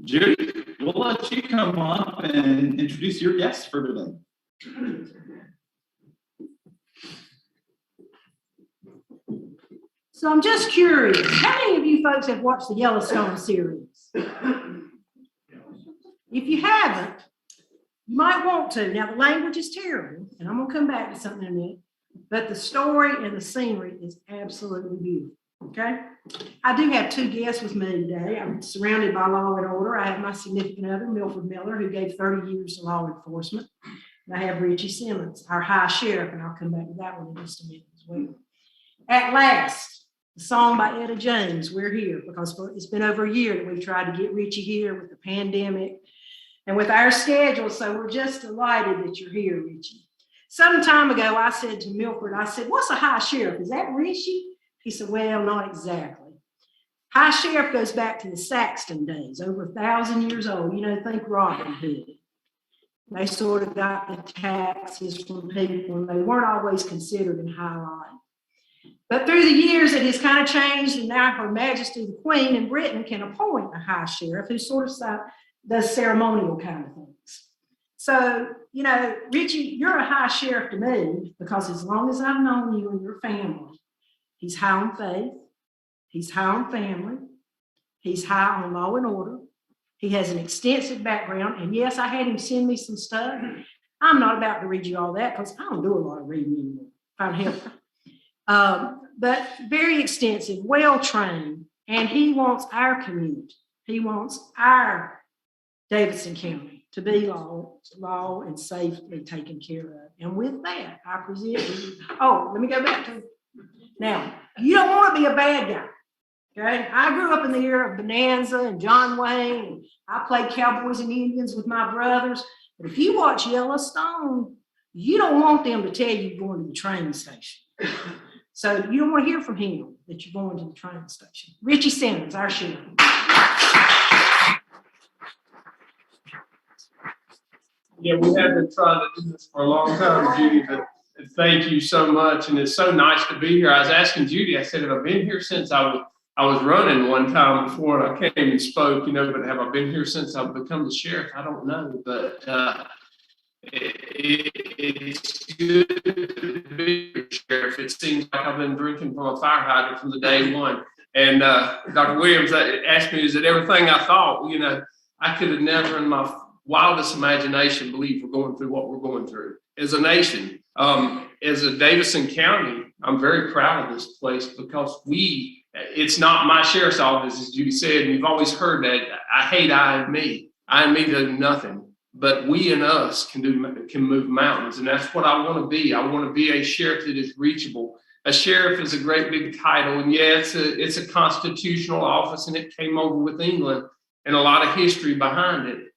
Judy, we'll let you come up and introduce your guests for today. So I'm just curious, how many of you folks have watched the Yellowstone series? If you haven't, you might want to. Now, the language is terrible, and I'm going to come back to something in a minute, but the story and the scenery is absolutely beautiful, okay? I do have two guests with me today. I'm surrounded by law and order. I have my significant other, Milford Miller, who gave 30 years to law enforcement. And I have Richie Simmons, our high sheriff, and I'll come back to that one in just a minute as well. At last, the song by Etta James, We're Here, because it's been over a year that we've tried to get Richie here with the pandemic and with our schedule, so we're just delighted that you're here, Richie. Some time ago, I said to Milford, I said, what's a high sheriff? Is that Richie? He said, well, not exactly. High sheriff goes back to the Saxton days, over 1,000 years old. You know, think Robin Hood. They sort of got the taxes from people, and they weren't always considered in high light. But through the years, it has kind of changed, and now Her Majesty the Queen in Britain can appoint a high sheriff who sort of does ceremonial kind of things. So, you know, Richie, you're a high sheriff to me because as long as I've known you and your family, he's high on faith, he's high on family, he's high on law and order. He has an extensive background, and yes, I had him send me some stuff. I'm not about to read you all that because I don't do a lot of reading anymore. If I'm helpful. But very extensive, well-trained, and he wants our community. He wants our Davidson County to be law and safely taken care of. And with that, I present you. Oh, let me go back to now. You don't want to be a bad guy. Okay, I grew up in the era of Bonanza and John Wayne. And I played cowboys and Indians with my brothers. But if you watch Yellowstone, you don't want them to tell you you're going to the train station. So you don't want to hear from him that you're going to the train station. Richie Simmons, our sheriff. Yeah, we have been trying to do this for a long time, Judy, but thank you so much. And it's so nice to be here. I was asking Judy, I said, have I been here since I was running one time before and I came and spoke, you know, but have I been here since I've become the sheriff? I don't know, but it's good to be here, Sheriff. It seems like I've been drinking from a fire hydrant from the day one. And Dr. Williams asked me, is it everything I thought? You know, I could have never in my wildest imagination believed we're going through what we're going through as a nation. As a Davidson County, I'm very proud of this place because it's not my sheriff's office, as Judy said, and you've always heard that. I hate I and me. I and me do nothing. But we and us can move mountains, and that's what I want to be. I want to be a sheriff that is reachable. A sheriff is a great big title, and yeah, it's a constitutional office, and it came over with England, and a lot of history behind it.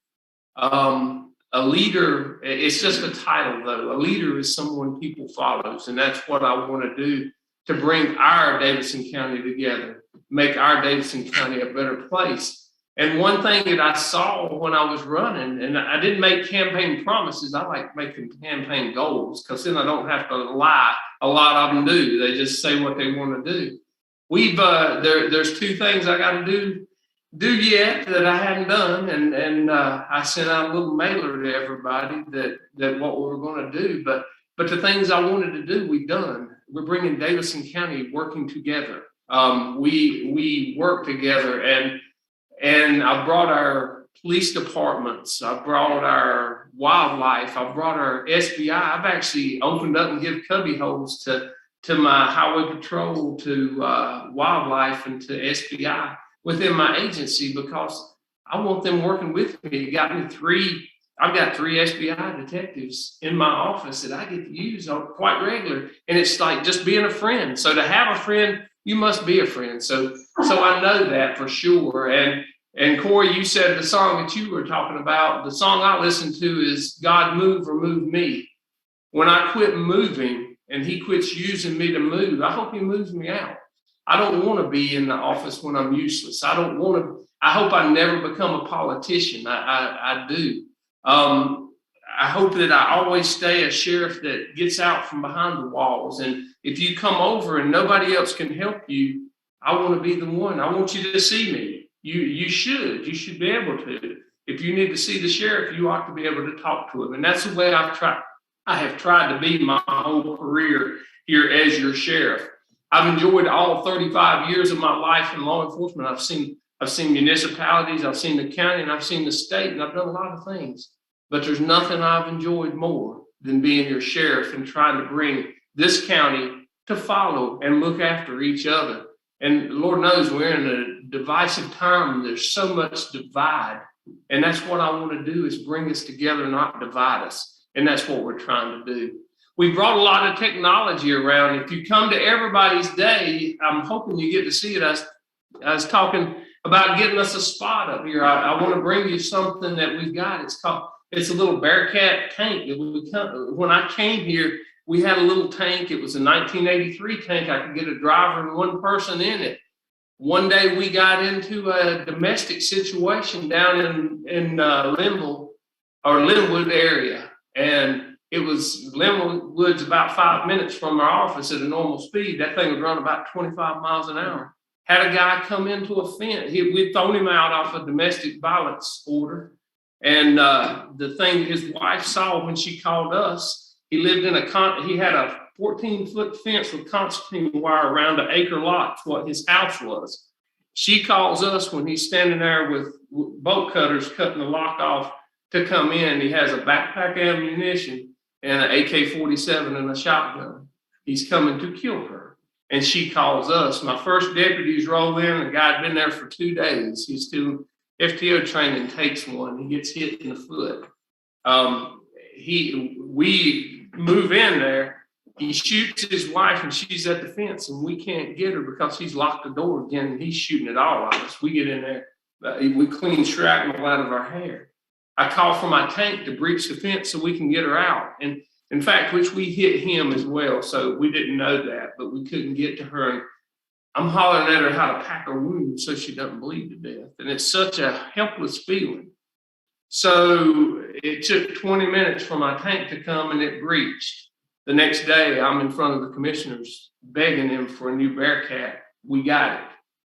A leader, it's just a title though. A leader is someone people follows, and that's what I want to do to bring our Davidson County together, make our Davidson County a better place. And one thing that I saw when I was running, and I didn't make campaign promises, I like making campaign goals because then I don't have to lie. A lot of them do. They just say what they want to do. There's two things I got to do yet that I haven't done, and I sent out a little mailer to everybody that what we were going to do. But the things I wanted to do, we've done. We're bringing Davidson County working together. We work together, and I brought our police departments, I brought our wildlife, I brought our SBI. I've actually opened up and give cubby holes to my highway patrol, to wildlife, and to SBI within my agency because I want them working with me. I've got three SBI detectives in my office that I get to use quite regular. And it's like just being a friend. So to have a friend, you must be a friend. So I know that for sure. And Corey, you said the song that you were talking about, the song I listen to is God Move or Move Me. When I quit moving and he quits using me to move, I hope he moves me out. I don't want to be in the office when I'm useless. I hope I never become a politician. I do. I hope that I always stay a sheriff that gets out from behind the walls. And if you come over and nobody else can help you, I want to be the one. I want you to see me. You should be able to. If you need to see the sheriff, you ought to be able to talk to him. And that's the way I have tried to be my whole career here as your sheriff. I've enjoyed all 35 years of my life in law enforcement. I've seen municipalities, I've seen the county, and I've seen the state, and I've done a lot of things. But there's nothing I've enjoyed more than being your sheriff and trying to bring this county to follow and look after each other. And Lord knows we're in a divisive time. There's so much divide. And that's what I want to do, is bring us together, not divide us. And that's what we're trying to do. We brought a lot of technology around. If you come to Everybody's Day, I'm hoping you get to see it. I was talking about getting us a spot up here. I want to bring you something that we've got. It's a little Bearcat tank. When I came here, we had a little tank. It was a 1983 tank. I could get a driver and one person in it. One day we got into a domestic situation down in Linwood area. And it was Linwood's about 5 minutes from our office at a normal speed. That thing would run about 25 miles an hour. Had a guy come into a fence. We'd thrown him out off a domestic violence order. And the thing his wife saw when she called us, he lived in he had a 14-foot fence with concertina wire around an acre lot, what his house was. She calls us when he's standing there with bolt cutters cutting the lock off to come in. He has a backpack ammunition and an AK-47 and a shotgun. He's coming to kill her. And she calls us. My first deputies roll in. The guy had been there for 2 days. He's still FTO training, takes one. He gets hit in the foot. We move in there. He shoots his wife, and she's at the fence, and we can't get her because he's locked the door again, and he's shooting at all of us. We get in there. We clean shrapnel out of our hair. I call for my tank to breach the fence so we can get her out. And in fact, which we hit him as well. So we didn't know that, but we couldn't get to her. And I'm hollering at her how to pack her wound so she doesn't bleed to death. And it's such a helpless feeling. So it took 20 minutes for my tank to come, and it breached. The next day, I'm in front of the commissioners begging them for a new Bearcat. We got it.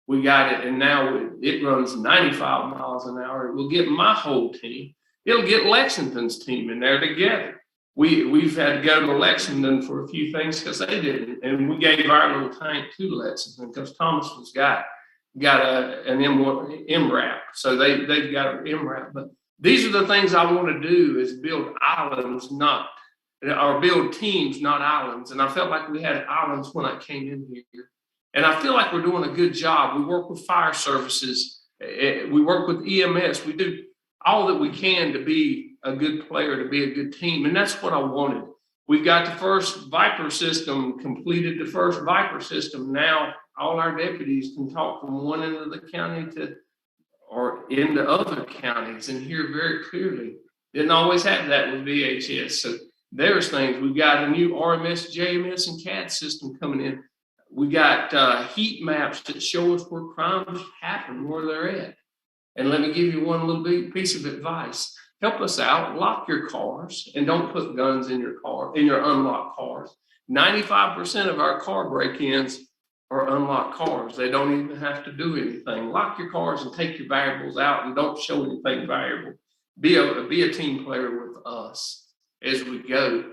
And now it runs 95 miles an hour. It will get my whole team. It'll get Lexington's team in there together. We've had to go to Lexington for a few things because they didn't. And we gave our little tank to Lexington because Thomasville's got an MRAP. So they've got an MRAP. But these are the things I want to do, is build islands, or build teams, not islands. And I felt like we had islands when I came in here. And I feel like we're doing a good job. We work with fire services. We work with EMS. We do all that we can to be a good player, to be a good team. And that's what I wanted. We've got the first Viper system, completed the first Viper system. Now all our deputies can talk from one end of the county or into other counties and hear very clearly. Didn't always have that with VHS. So there's things. We've got a new RMS, JMS, and CAD system coming in. We got heat maps that show us where crimes happen, where they're at. And let me give you one little big piece of advice. Help us out. Lock your cars and don't put guns in your car, in your unlocked cars. 95% of our car break-ins are unlocked cars. They don't even have to do anything. Lock your cars and take your valuables out and don't show anything valuable. Be a team player with us as we go.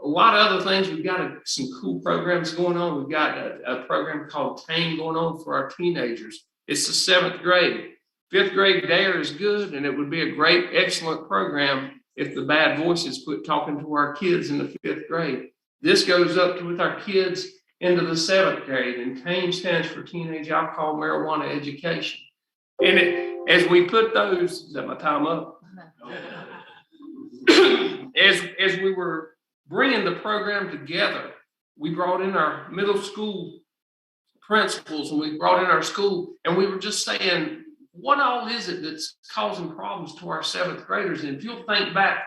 A lot of other things. We've got some cool programs going on. We've got a program called TAME going on for our teenagers. It's the 7th grade. 5th grade DARE is good, and it would be a great, excellent program if the bad voices quit talking to our kids in the 5th grade. This goes up with our kids into the 7th grade, and TAME stands for Teenage Alcohol Marijuana Education. And as we put those, is that my time up? As we were bringing the program together, we brought in our middle school principals, and we brought in our school, and we were just saying, what all is it that's causing problems to our 7th graders? And if you'll think back,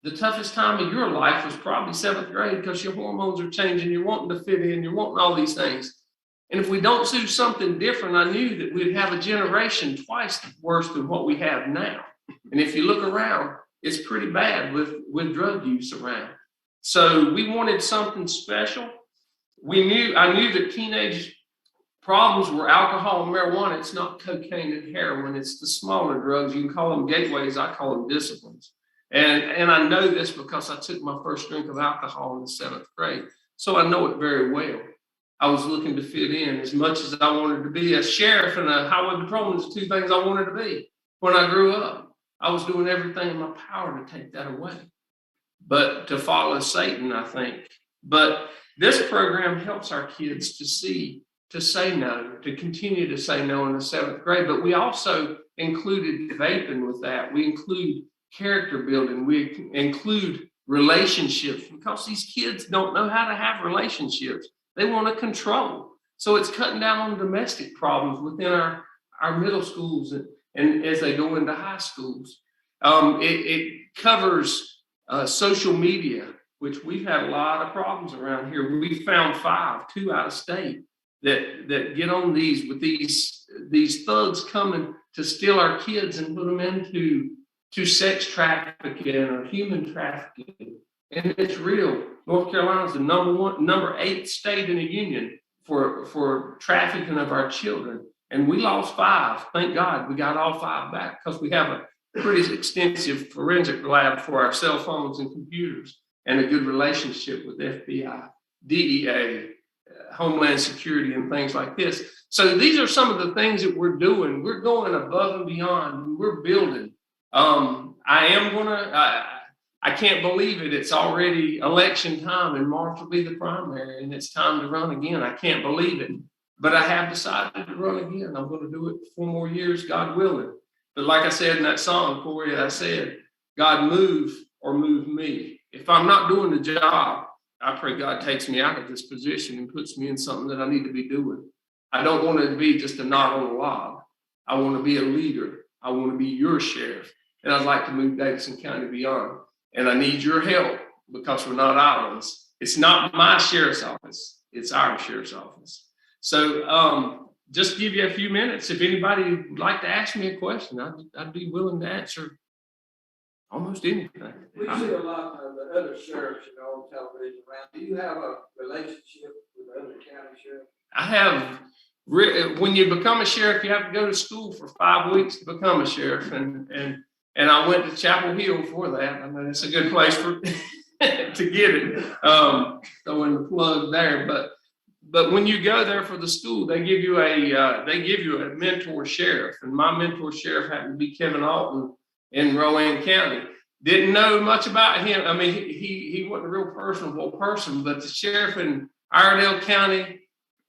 the toughest time of your life was probably 7th grade because your hormones are changing, you're wanting to fit in, you're wanting all these things. And if we don't do something different, I knew that we'd have a generation twice worse than what we have now. And if you look around, it's pretty bad with drug use around. So we wanted something special. I knew that teenage problems were alcohol and marijuana. It's not cocaine and heroin. It's the smaller drugs. You can call them gateways. I call them disciplines. And I know this because I took my first drink of alcohol in the 7th grade. So I know it very well. I was looking to fit in as much as I wanted to be. A sheriff and a highway patrolman is 2 things I wanted to be when I grew up. I was doing everything in my power to take that away, but to follow Satan, I think. But this program helps our kids to say no, to continue to say no in the 7th grade. But we also included vaping with that. We include character building. We include relationships because these kids don't know how to have relationships. They want to control. So it's cutting down on domestic problems within our middle schools and as they go into high schools. It covers social media, which we've had a lot of problems around here. We found 2 out of state, that get on these with these thugs coming to steal our kids and put them into sex trafficking or human trafficking. And it's real. North Carolina is the number 8 state in the union for trafficking of our children. And we lost 5. Thank God we got all 5 back because we have a pretty extensive forensic lab for our cell phones and computers and a good relationship with FBI, DEA, Homeland Security, and things like this. So these are some of the things that we're doing. We're going above and beyond. We're building. I can't believe it. It's already election time and March will be the primary and it's time to run again. I can't believe it, but I have decided to run again. I'm going to do it 4 more years, God willing. But like I said in that song, Corey, I said, God move or move me. If I'm not doing the job, I pray God takes me out of this position and puts me in something that I need to be doing. I don't want to be just a knot on a log. I want to be a leader. I want to be your sheriff. And I'd like to move Davidson County beyond. And I need your help because we're not islands. It's not my sheriff's office. It's our sheriff's office. So just give you a few minutes. If anybody would like to ask me a question, I'd be willing to answer almost anything. We see a lot of the other sheriffs, on television around. Do you have a relationship with the other county sheriffs? I have. When you become a sheriff, you have to go to school for 5 weeks to become a sheriff, and I went to Chapel Hill for that. I mean, it's a good place for to get it. Throwing the plug there, but when you go there for the school, they give you a mentor sheriff, and my mentor sheriff happened to be Kevin Alton in Rowan County. Didn't know much about him. I mean, he wasn't a real personable person, but the sheriff in Iredell County,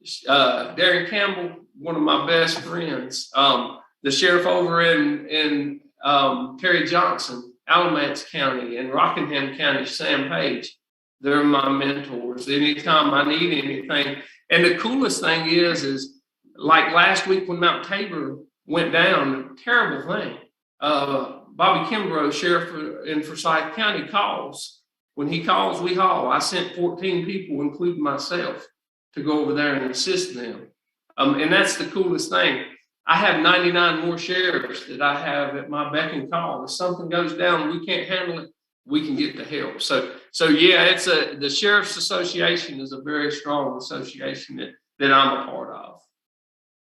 Darren Campbell, one of my best friends. The sheriff over in Terry Johnson, Alamance County, and Rockingham County, Sam Page. They're my mentors. Anytime I need anything. And the coolest thing is like last week when Mount Tabor went down, terrible thing. Bobby Kimbrough, sheriff in Forsyth County, calls. When he calls, we haul. I sent 14 people, including myself, to go over there and assist them. And that's the coolest thing. I have 99 more sheriffs that I have at my beck and call. If something goes down, we can't handle it, we can get the help. So yeah, the Sheriff's Association is a very strong association that I'm a part of.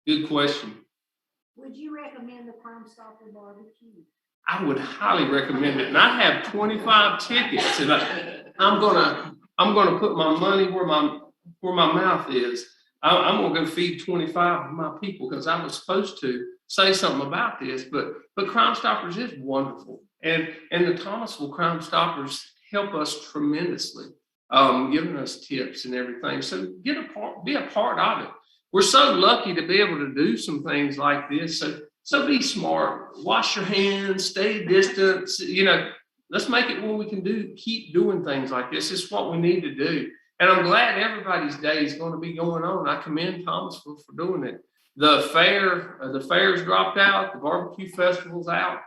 Good question. Would you recommend the Crime Stopper barbecue? I would highly recommend it. And I have 25 tickets, and I'm gonna put my money where my mouth is. I'm gonna go feed 25 of my people because I was supposed to say something about this, but Crime Stoppers is wonderful, and the Thomasville Crime Stoppers help us tremendously, giving us tips and everything. So be a part of it. We're so lucky to be able to do some things like this. So be smart, wash your hands, stay distant. Let's make it where we can keep doing things like this. It's what we need to do. And I'm glad everybody's day is going to be going on. I commend Thomasville for doing it. The fair's dropped out. The barbecue festival's out.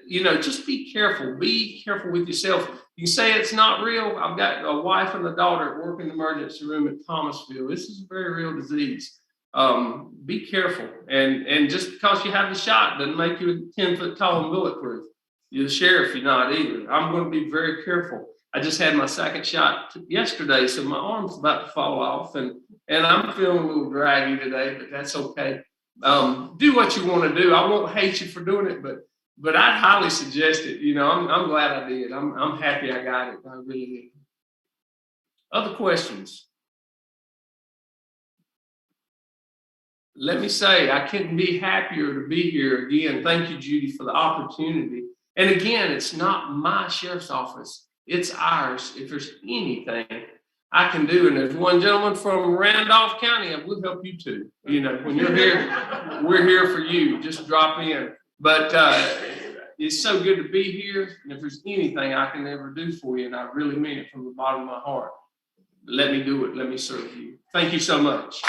Just be careful. Be careful with yourself. You say it's not real. I've got a wife and a daughter that work in the emergency room at Thomasville. This is a very real disease. Be careful. And just because you have the shot doesn't make you 10 foot tall and bulletproof. You're the sheriff, you're not either. I'm going to be very careful. I just had my second shot yesterday, so my arm's about to fall off, and I'm feeling a little draggy today, but that's okay. Do what you want to do. I won't hate you for doing it, but I'd highly suggest it. You know, I'm glad I did. I'm happy I got it. I really did. Other questions? Let me say, I couldn't be happier to be here again. Thank you, Judy, for the opportunity. And again, it's not my sheriff's office. It's ours. If there's anything I can do, and there's one gentleman from Randolph County, I will help you too. You know, when you're here, we're here for you. Just drop in. But it's so good to be here. And if there's anything I can ever do for you, and I really mean it from the bottom of my heart, let me do it. Let me serve you. Thank you so much.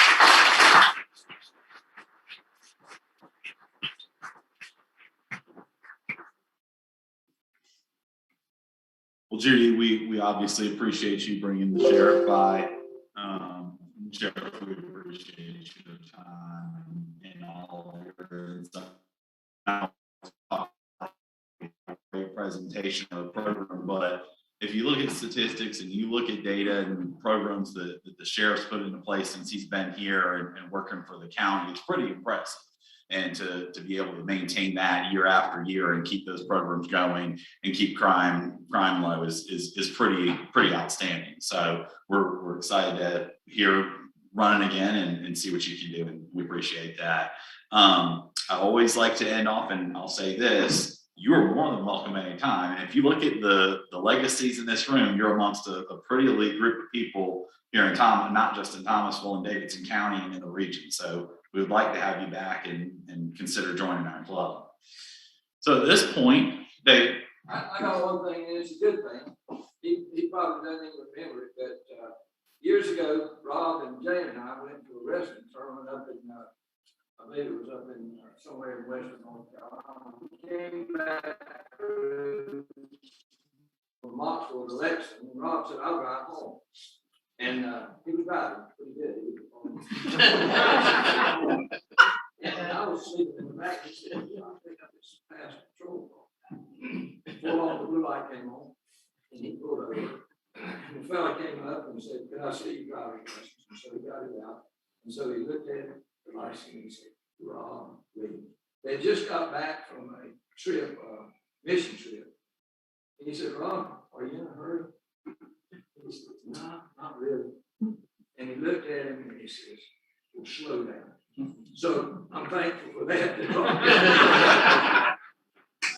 Well, Judy, we obviously appreciate you bringing the sheriff by. Sheriff, we appreciate your time and all your stuff. Great presentation of the program, but if you look at statistics and you look at data and programs that the sheriff's put into place since he's been here and working for the county, it's pretty impressive. And to be able to maintain that year after year and keep those programs going and keep crime low is pretty outstanding. So we're excited to hear running again and see what you can do, and we appreciate that. I always like to end off, and I'll say this: you are more than welcome anytime. And if you look at the legacies in this room, you're amongst a pretty elite group of people here in not just in Thomasville and Davidson County and in the region. So we would like to have you back and consider joining our club. So at this point, Dave. I got one thing, and it's a good thing. He probably doesn't even remember it, but years ago, Rob and Jay and I went to a wrestling tournament up in, I believe it was up in somewhere in western North Carolina. We came back from Knoxville to Lexington, and Rob said, "I'll drive home." And he was driving pretty good. And I was sleeping in the back. He said, "I think I just passed patrol car." Before long, the blue light came on, and he pulled over. And the fella came up and said, "Can I see your driving license?" And so he got it out. And so he looked at the license and he said, "Rob Williams." They just got back from a trip, mission trip. And he said, "Rob, are you in a hurry?" He said, "No, not really." And he looked at him and he says, "Well, slow down." So I'm thankful for that.